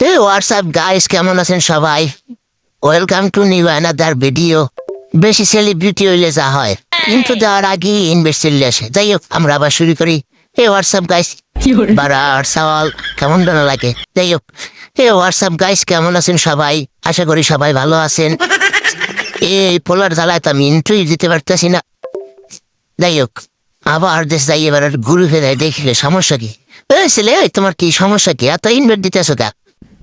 হে WhatsApp guys, কেমন আছেন সবাই? Welcome to new another video. বেশি সেলিব্রিটি হইলে যা হয়, কিন্তু দেওয়ার আগে ইনভেস্ট চলে আসে। যাই হোক, আমরা আবার শুরু করি। হে হোয়াটসঅ্যাপ গাইস, বারার সওয়াল কেমন যেন লাগে। যাই হোক, হে হোয়াটসঅ্যাপ গাইস, কেমন আছেন সবাই? আশা করি সবাই ভালো আছেন। এই পোলার জ্বালায় তো আমি ইন্টারভিউ দিতে পারতেছি না। যাই হোক, আবার দেশ যাই, এবার ঘুরে ফেরাই দেখলে সমস্যা কি? এই ছেলে, এই তোমার কি সমস্যা? কি এত ইনভেস্ট দিতেছো কা?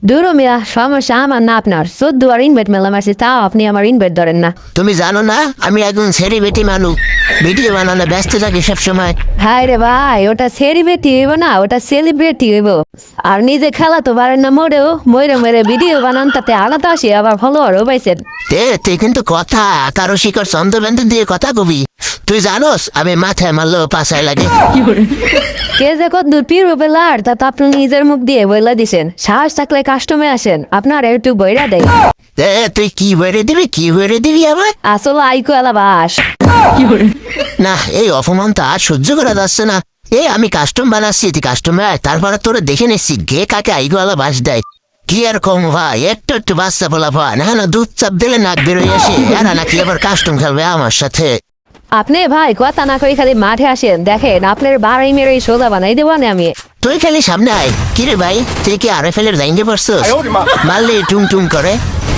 দূরও মিয়া, সমস্যা আমার না আপনার। 14 আর ইনভাইট মেলাম আছে, তাও আপনি আমার ইনভাইট ধরেন না। তুমি জানো না আমি একজন সেলিব্রিটি মানুষ, ভিডিও বানানো ব্যস্ত থাকি সবসময়। হাই রে ভাই, ওটা সেলিব্রিটি হইব না, ওটা সেলিব্রিটি হইব। আর নিজে খেলা তো পারেন না, মোড়েও মরে মরে ভিডিও বানান, তাতে আলাদা আসি আবার ফলোয়ারও পাইছেন। তুই কিন্তু কথা কারো শিকড় চন্দ্রবেন্দ্র দিয়ে কথা কবি। তুই জানোস আমি মাথায় মারলেও পাশায় লাগে। কে যে কত দূর পিরো বেলার, তা তো আপনি নিজের মুখ দিয়ে বইলা দিছেন। সাহস থাকলে কাস্টমে আসেন, আপনার একটু বইরা দেয়। তুই কি বেড়ে দিবি, কি বেড়ে দিবি আমার? আসলে আইকো এলা বাস। না, এই অপমান তো আর সহ্য করা যাচ্ছে না। আমি কাস্টম বানাচ্ছি, তুই কাস্টমে আয়, তারপরে তোরা দেখে নিচ্ছি গে কাকে আইগোয়ালা বাস দেয়। কি আর কম ভাই, একটু একটু বাচ্চা বলা ভাই না, না দুধ চাপ দিলে নাক বেরোয় আসে। এরা নাকি আবার কাস্টম খেলবে আমার সাথে। আপনি ভাই কথা না করে খালি মাঠে আসেন, দেখেন আপনার বাড়াই মেরে সোজা বানাই দেবো না আমি। তুই খালি সামনে আয়। কিরে ভাই, তুই কি RFL-এর জাইঙ্গে পড়ছস? মারলে টুং টুং করে।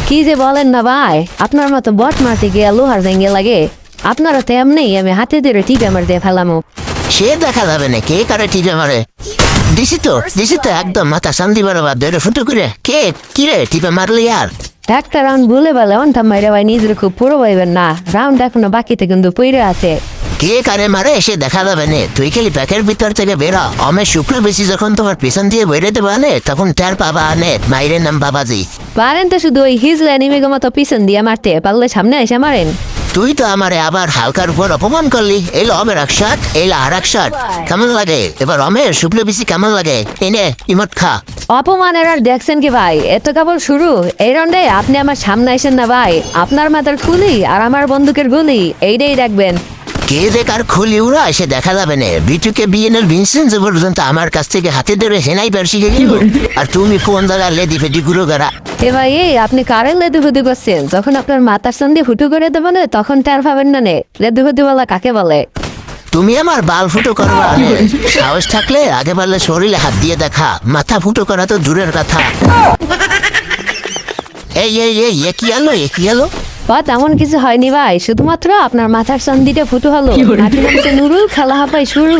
কি যে বলেন না ভাই, আপনার মতো বট মারতে গিয়ে লোহার জাঙ্গে লাগে। আপনারা তো এমনি, আমি হাতে ধরে ঠিক আমার দিয়ে ফেলামো। সে দেখা যাবে না কে কারে টিপে মারে। দিছি তো একদম মাথা শান্তি বারবার ধরে ফুটো করে। কে কিরে টিপে মারলি আর? একটা রাউন্ড বলে বলে অনটা মাইরে ভাই, নিজের খুব পুরো পাইবেন না। রাউন্ড এখনো বাকিতে কিন্তু পইরে আছে। কে কারে মারে সে দেখা যাবে না। তুই খালি প্যাকের ভিতর থেকে বেরা। আমার শুক্র বেশি যখন তোমার পেছন দিয়ে বেরোতে পারে, তখন তার বাবা আনে মাইরের নাম বাবাজি। পারেন তো শুধু ওই হিজলা নিমেগো মতো পিছন দিয়ে মারতে পারলে সামনে এসে মারেন। তুই তো আমারে আবার হালকার উপর অপমান করলি। এলো অমের এক শার্ট, এলো আর এক শার্ট। কেমন লাগে এবার অমের শুক্ল বেশি কেমন লাগে? এনে ইমট খা। অপমানের আর দেখছেন কি ভাই, এত কেবল শুরু। এই রাউন্ডে আপনি আমার সামনে আসেন না ভাই, আপনার মাথার খুলি আর আমার বন্দুকের গুলি এইটাই দেখবেন। কে যে কার খুলি উড়া সে দেখা যাবে না। বিটুকে বিএনএল ভিনসেন্ট পর্যন্ত আমার কাছ থেকে হাতে ধরে হেনাই বের শিখে গেল। আর তুমি কোন জায়গা লেদি ফেটি গুরু গাড়া। এ ভাই, এই আপনি কারে লেদু ফুদু করছেন? যখন আপনার মাথার সন্ধে ফুটু করে দেবো না, তখন টের পাবেন না নে লেদু ফুদু বলা কাকে বলে। তুমি আমার বাল ফুটো করবা নে। সাহস থাকলে আগে পারলে শরীরে হাত দিয়ে দেখা, মাথা ফুটো করা তো দূরের কথা। এই এই এই এ কি আলো, এ কি আলো? তেমন কিছু হয়নি ভাই, শুধুমাত্র আপনার মাথার সন্ধিটা ফুটু হলো। নুরুল খেলা হাপাই শুরু।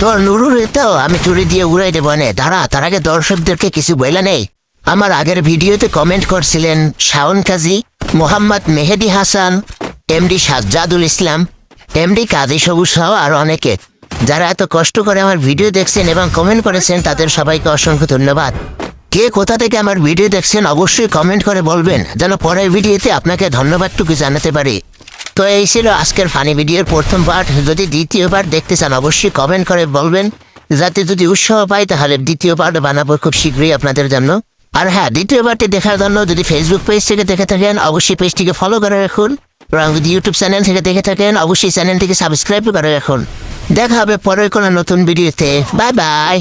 তোর নুরুর এটাও আমি চুরি দিয়ে উড়াই দেবো নে। দাঁড়া, তার আগে দর্শকদেরকে কিছু বইলা নেই। আমার আগের ভিডিওতে কমেন্ট করছিলেন শাওন কাজী, মোহাম্মদ মেহেদি হাসান, MD সাজ্জাদুল ইসলাম, MD কাজী সবুজ সহ আর অনেকে। যারা এত কষ্ট করে আমার ভিডিও দেখছেন এবং কমেন্ট করেছেন, তাদের সবাইকে অসংখ্য ধন্যবাদ। কে কোথা থেকে আমার ভিডিও দেখছেন অবশ্যই কমেন্ট করে বলবেন, যেন পরের ভিডিওতে আপনাকে ধন্যবাদটুকু জানাতে পারি। তো এই ছিল আজকের ফানি ভিডিওর প্রথম পার্ট। যদি দ্বিতীয় পার্ট দেখতে চান অবশ্যই কমেন্ট করে বলবেন, যাতে যদি উৎসাহ পাই তাহলে দ্বিতীয় পার্ট বানাবো খুব শীঘ্রই আপনাদের জন্য। আর হ্যাঁ, দ্বিতীয় পার্টটি দেখার জন্য যদি ফেসবুক পেজ থেকে দেখে থাকেন অবশ্যই পেজটিকে ফলো করে রাখুন, এবং যদি ইউটিউব চ্যানেল থেকে দেখে থাকেন অবশ্যই চ্যানেলটিকে সাবস্ক্রাইব করে রাখুন। দেখা হবে পরের কোনো নতুন ভিডিওতে। Bye bye.